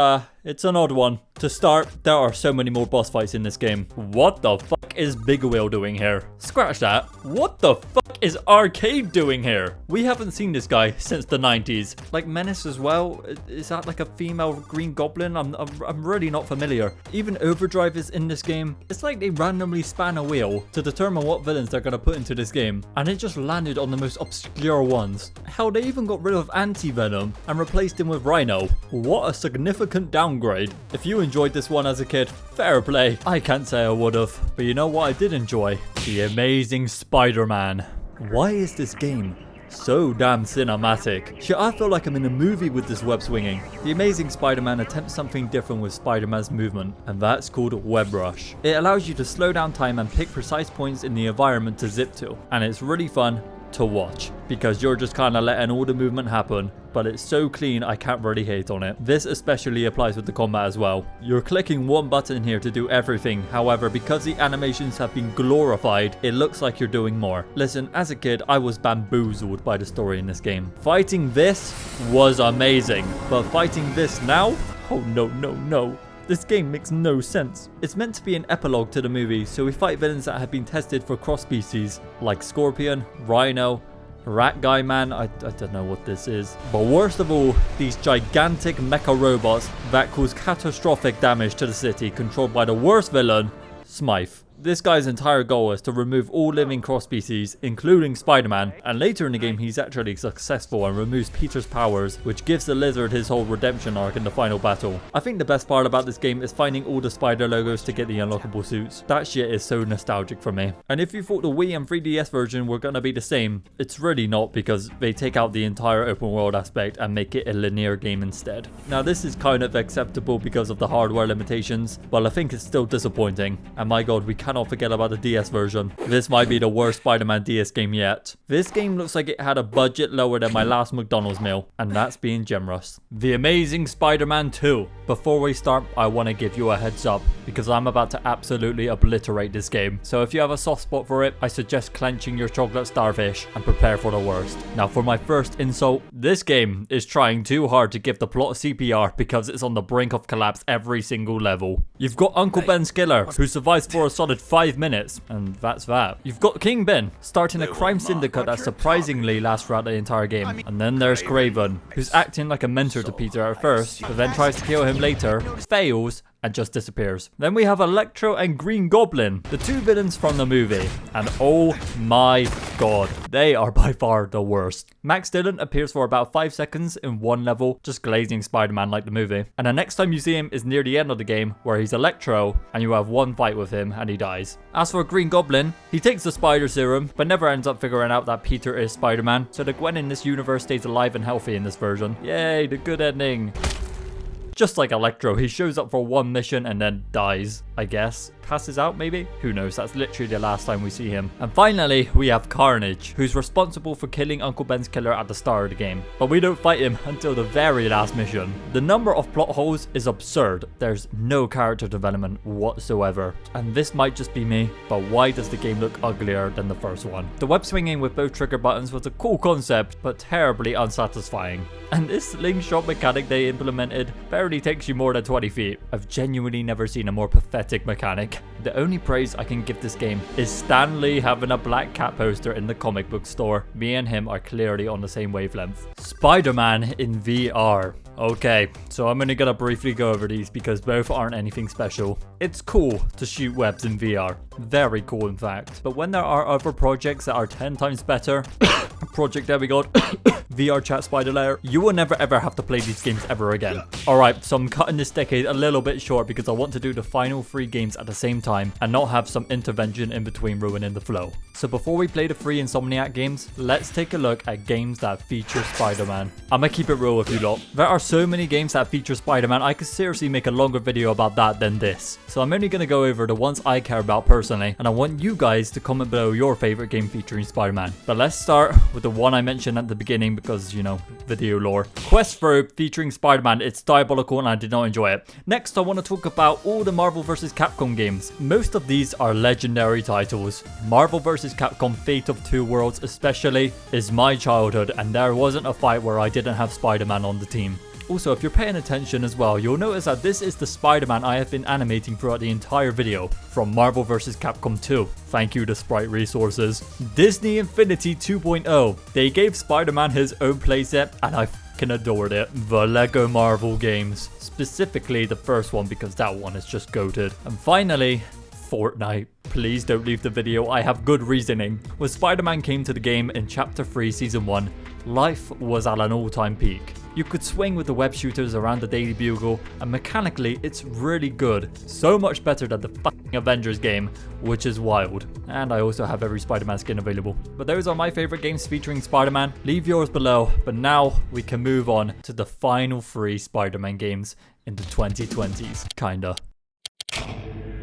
an odd one. To start, there are so many more boss fights in this game. What the fuck is Big Wheel doing here? Scratch that. What the fuck is Arcade doing here? We haven't seen this guy since the 90s. Like Menace as well? Is that like a female Green Goblin? I'm really not familiar. Even Overdrive is in this game. It's like they randomly span a wheel to determine what villains they're gonna put into this game, and it just landed on the most obscure ones. Hell, they even got rid of Anti-Venom and replaced him with Rhino. What a significant downgrade. If you enjoyed this one as a kid, fair play. I can't say I would've, but you know what I did enjoy? The Amazing Spider-Man. Why is this game so damn cinematic? Shit, I feel like I'm in a movie with this web swinging. The Amazing Spider-Man attempts something different with Spider-Man's movement, and that's called Web Rush. It allows you to slow down time and pick precise points in the environment to zip to, and it's really fun to watch because you're just kind of letting all the movement happen, but it's so clean I can't really hate on it. This especially applies with the combat as well. You're clicking one button here to do everything, however because the animations have been glorified, it looks like you're doing more. Listen, as a kid I was bamboozled by the story in this game. Fighting this was amazing, but fighting this now? Oh no. This game makes no sense. It's meant to be an epilogue to the movie, so we fight villains that have been tested for cross-species, like Scorpion, Rhino, Rat Guy Man, I don't know what this is. But worst of all, these gigantic mecha robots that cause catastrophic damage to the city, controlled by the worst villain, Smythe. This guy's entire goal is to remove all living cross-species, including Spider-Man, and later in the game he's actually successful and removes Peter's powers, which gives the Lizard his whole redemption arc in the final battle. I think the best part about this game is finding all the Spider logos to get the unlockable suits. That shit is so nostalgic for me. And if you thought the Wii and 3DS version were gonna be the same, it's really not, because they take out the entire open world aspect and make it a linear game instead. Now this is kind of acceptable because of the hardware limitations, but I think it's still disappointing. And my god, we cannot forget about the DS version. This might be the worst Spider-Man DS game yet. This game looks like it had a budget lower than my last McDonald's meal, and that's being generous. The Amazing Spider-Man 2. Before we start, I want to give you a heads up, because I'm about to absolutely obliterate this game. So if you have a soft spot for it, I suggest clenching your chocolate starfish and prepare for the worst. Now for my first insult, this game is trying too hard to give the plot CPR because it's on the brink of collapse every single level. You've got Uncle Ben Skiller, who survives for a solid 5 minutes, and that's that. You've got King Ben, starting a crime syndicate that surprisingly lasts throughout the entire game. And then there's Craven, who's acting like a mentor to Peter at first, but then tries to kill him later, fails, and just disappears. Then we have Electro and Green Goblin, the two villains from the movie, and oh my god, they are by far the worst. Max Dillon appears for about 5 seconds in one level, just glazing Spider-Man like the movie, and the next time you see him is near the end of the game, where he's Electro, and you have one fight with him and he dies. As for Green Goblin, he takes the spider serum, but never ends up figuring out that Peter is Spider-Man, so the Gwen in this universe stays alive and healthy in this version. Yay, the good ending. Just like Electro, he shows up for one mission and then dies, I guess. Passes out maybe? Who knows, that's literally the last time we see him. And finally, we have Carnage, who's responsible for killing Uncle Ben's killer at the start of the game. But we don't fight him until the very last mission. The number of plot holes is absurd. There's no character development whatsoever. And this might just be me, but why does the game look uglier than the first one? The web swinging with both trigger buttons was a cool concept, but terribly unsatisfying. And this slingshot mechanic they implemented barely takes you more than 20 feet. I've genuinely never seen a more pathetic mechanic. The only praise I can give this game is Stan Lee having a black cat poster in the comic book store. Me and him are clearly on the same wavelength. Spider-Man in VR. Okay, so I'm only gonna briefly go over these because both aren't anything special. It's cool to shoot webs in VR. Very cool, in fact. But when there are other projects that are 10 times better, Project Demigod, VR Chat Spider Lair, you will never ever have to play these games ever again. Alright, so I'm cutting this decade a little bit short because I want to do the final 3 games at the same time and not have some intervention in between ruining the flow. So before we play the 3 Insomniac games, let's take a look at games that feature Spider-Man. I'ma keep it real with you lot. There are so many games that feature Spider-Man, I could seriously make a longer video about that than this. So I'm only gonna go over the ones I care about personally, and I want you guys to comment below your favorite game featuring Spider-Man. But let's start with the one I mentioned at the beginning because, you know, video lore. Quest Probe featuring Spider-Man, it's diabolical and I did not enjoy it. Next, I want to talk about all the Marvel vs. Capcom games. Most of these are legendary titles. Marvel vs. Capcom Fate of Two Worlds especially is my childhood, and there wasn't a fight where I didn't have Spider-Man on the team. Also, if you're paying attention as well, you'll notice that this is the Spider-Man I have been animating throughout the entire video from Marvel vs. Capcom 2. Thank you to Sprite Resources. Disney Infinity 2.0. They gave Spider-Man his own playset and I f***ing adored it. The Lego Marvel games. Specifically the first one because that one is just goated. And finally, Fortnite. Please don't leave the video, I have good reasoning. When Spider-Man came to the game in Chapter 3 Season 1, life was at an all-time peak. You could swing with the web shooters around the Daily Bugle, and mechanically it's really good. So much better than the fucking Avengers game, which is wild. And I also have every Spider-Man skin available. But those are my favorite games featuring Spider-Man. Leave yours below, but now we can move on to the final 3 Spider-Man games in the 2020s, kinda.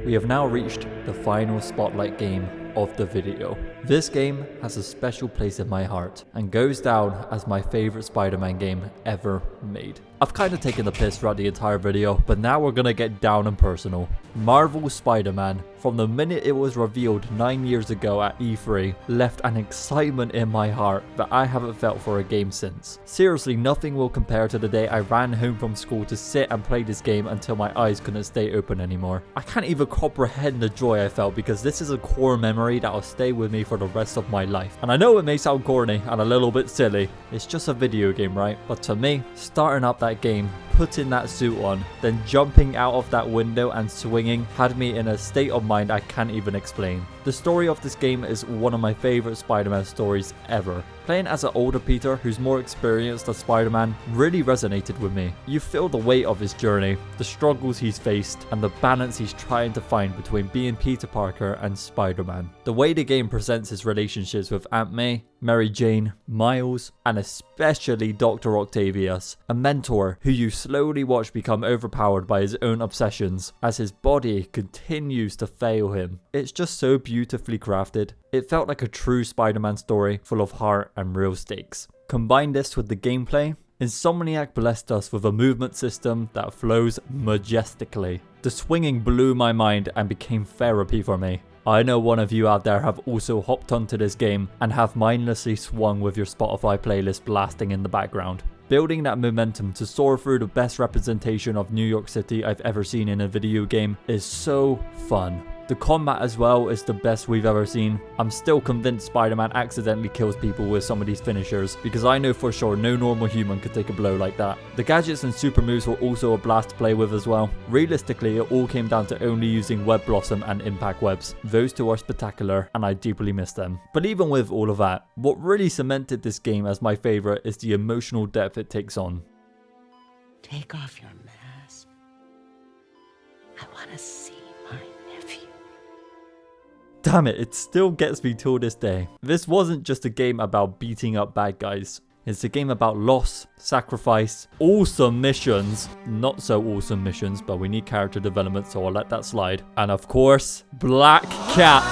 We have now reached the final spotlight game of the video. This game has a special place in my heart and goes down as my favorite Spider-Man game ever made. I've kind of taken the piss throughout the entire video, but now we're gonna get down and personal. Marvel Spider-Man, from the minute it was revealed 9 years ago at E3, left an excitement in my heart that I haven't felt for a game since. Seriously, nothing will compare to the day I ran home from school to sit and play this game until my eyes couldn't stay open anymore. I can't even comprehend the joy I felt because this is a core memory that will stay with me for the rest of my life. And I know it may sound corny and a little bit silly, it's just a video game, right? But to me, starting up that game, putting that suit on, then jumping out of that window and swinging had me in a state of mind I can't even explain. The story of this game is one of my favorite Spider-Man stories ever. Playing as an older Peter who's more experienced as Spider-Man really resonated with me. You feel the weight of his journey, the struggles he's faced, and the balance he's trying to find between being Peter Parker and Spider-Man. The way the game presents his relationships with Aunt May, Mary Jane, Miles, and especially Dr. Octavius, a mentor who you slowly watch become overpowered by his own obsessions as his body continues to fail him. It's just so beautifully crafted. It felt like a true Spider-Man story full of heart and real stakes. Combine this with the gameplay, Insomniac blessed us with a movement system that flows majestically. The swinging blew my mind and became therapy for me. I know one of you out there have also hopped onto this game and have mindlessly swung with your Spotify playlist blasting in the background. Building that momentum to soar through the best representation of New York City I've ever seen in a video game is so fun. The combat as well is the best we've ever seen. I'm still convinced Spider-Man accidentally kills people with some of these finishers because I know for sure no normal human could take a blow like that. The gadgets and super moves were also a blast to play with as well. Realistically, it all came down to only using Web Blossom and Impact Webs. Those two are spectacular and I deeply miss them. But even with all of that, what really cemented this game as my favorite is the emotional depth it takes on. Take off your mask. I want to see my nephew. Damn it, it still gets me till this day. This wasn't just a game about beating up bad guys. It's a game about loss, sacrifice, awesome missions, not so awesome missions, but we need character development, so I'll let that slide. And of course, Black Cat.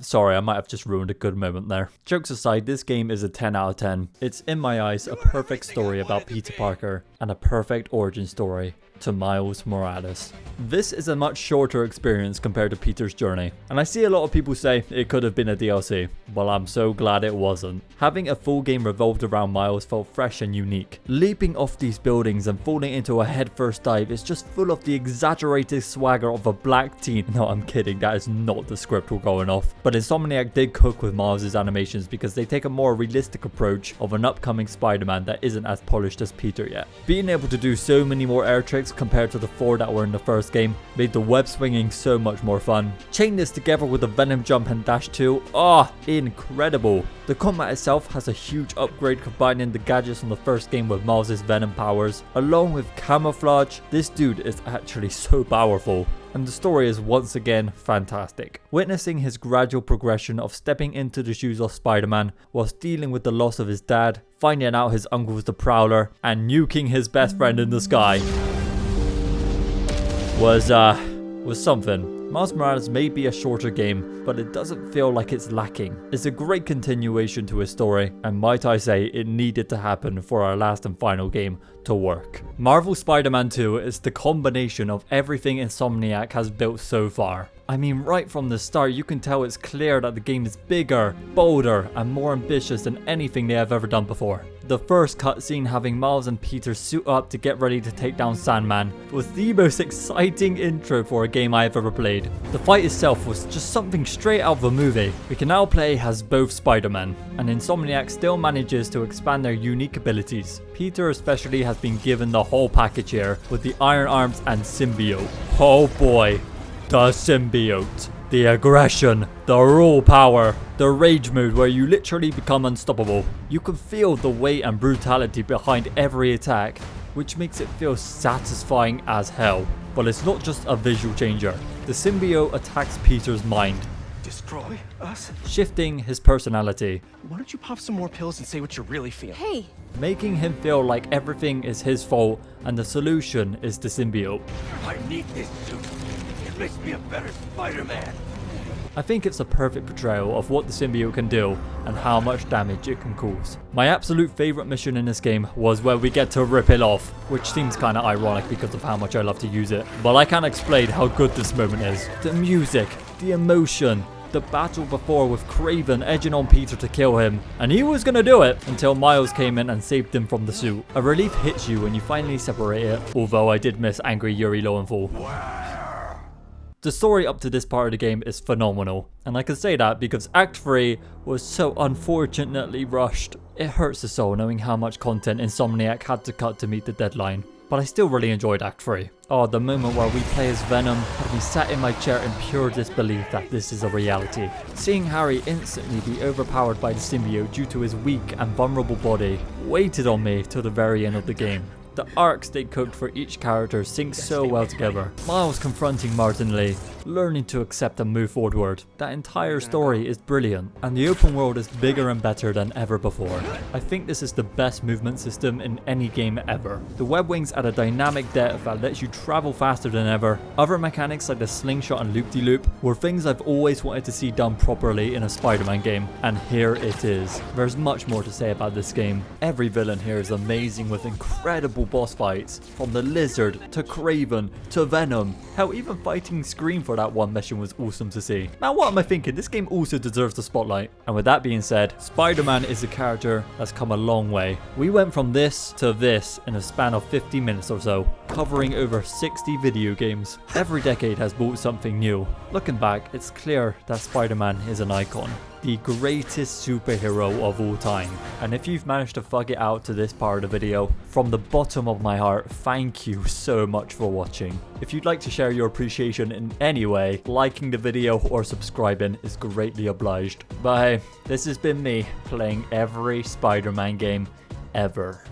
Sorry, I might have just ruined a good moment there. Jokes aside, this game is a 10 out of 10. It's, in my eyes, a perfect story about Peter Parker and a perfect origin story to Miles Morales. This is a much shorter experience compared to Peter's journey, and I see a lot of people say it could have been a DLC. Well, I'm so glad it wasn't. Having a full game revolved around Miles felt fresh and unique. Leaping off these buildings and falling into a headfirst dive is just full of the exaggerated swagger of a black teen. No, I'm kidding, that is not the script we're going off. But Insomniac did cook with Miles' animations because they take a more realistic approach of an upcoming Spider-Man that isn't as polished as Peter yet. Being able to do so many more air tricks compared to the 4 that were in the first game made the web swinging so much more fun. Chain this together with the Venom jump and dash 2, incredible. The combat itself has a huge upgrade combining the gadgets from the first game with Miles' Venom powers. Along with camouflage, this dude is actually so powerful. And the story is once again fantastic. Witnessing his gradual progression of stepping into the shoes of Spider-Man whilst dealing with the loss of his dad, finding out his uncle was the Prowler, and nuking his best friend in the sky was something. Miles Morales may be a shorter game, but it doesn't feel like it's lacking. It's a great continuation to his story, and might I say, it needed to happen for our last and final game to work. Marvel Spider-Man 2 is the combination of everything Insomniac has built so far. I mean, right from the start, you can tell it's clear that the game is bigger, bolder, and more ambitious than anything they have ever done before. The first cutscene having Miles and Peter suit up to get ready to take down Sandman was the most exciting intro for a game I have ever played. The fight itself was just something straight out of a movie. We can now play as both Spider-Man, and Insomniac still manages to expand their unique abilities. Peter especially has been given the whole package here with the Iron Arms and Symbiote. Oh boy, the Symbiote. The aggression, the raw power, the rage mode where you literally become unstoppable. You can feel the weight and brutality behind every attack, which makes it feel satisfying as hell. But it's not just a visual changer. The symbiote attacks Peter's mind, Destroy us? shifting his personality, Why don't you pop some more pills and say what you really feel? Hey, making him feel like everything is his fault and the solution is the symbiote. I need this suit. It makes me a better Spider-Man. I think it's a perfect portrayal of what the symbiote can do and how much damage it can cause. My absolute favourite mission in this game was where we get to rip it off, which seems kinda ironic because of how much I love to use it. But I can't explain how good this moment is. The music, the emotion, the battle before with Craven edging on Peter to kill him, and he was gonna do it until Miles came in and saved him from the suit. A relief hits you when you finally separate it, although I did miss Angry Yuri Lowenthal. The story up to this part of the game is phenomenal, and I can say that because Act 3 was so unfortunately rushed. It hurts the soul knowing how much content Insomniac had to cut to meet the deadline, but I still really enjoyed Act 3. Oh, the moment where we play as Venom had me sat in my chair in pure disbelief that this is a reality. Seeing Harry instantly be overpowered by the symbiote due to his weak and vulnerable body weighted on me till the very end of the game. The arcs they cooked for each character sync so well together. Miles confronting Martin Lee, learning to accept and move forward. That entire story is brilliant, and the open world is bigger and better than ever before. I think this is the best movement system in any game ever. The web wings add a dynamic depth that lets you travel faster than ever. Other mechanics like the slingshot and loop-de-loop were things I've always wanted to see done properly in a Spider-Man game, and here it is. There's much more to say about this game. Every villain here is amazing with incredible boss fights, from the Lizard to Craven to Venom. Hell, even fighting Scream for that one mission was awesome to see. Now what am I thinking? This game also deserves the spotlight. And with that being said, Spider-Man is a character that's come a long way. We went from this to this in a span of 50 minutes or so, covering over 60 video games. Every decade has brought something new. Looking back, it's clear that Spider-Man is an icon. The greatest superhero of all time. And if you've managed to thug it out to this part of the video, from the bottom of my heart, thank you so much for watching. If you'd like to share your appreciation in any way, liking the video or subscribing is greatly obliged. But hey, this has been me playing every Spider-Man game ever.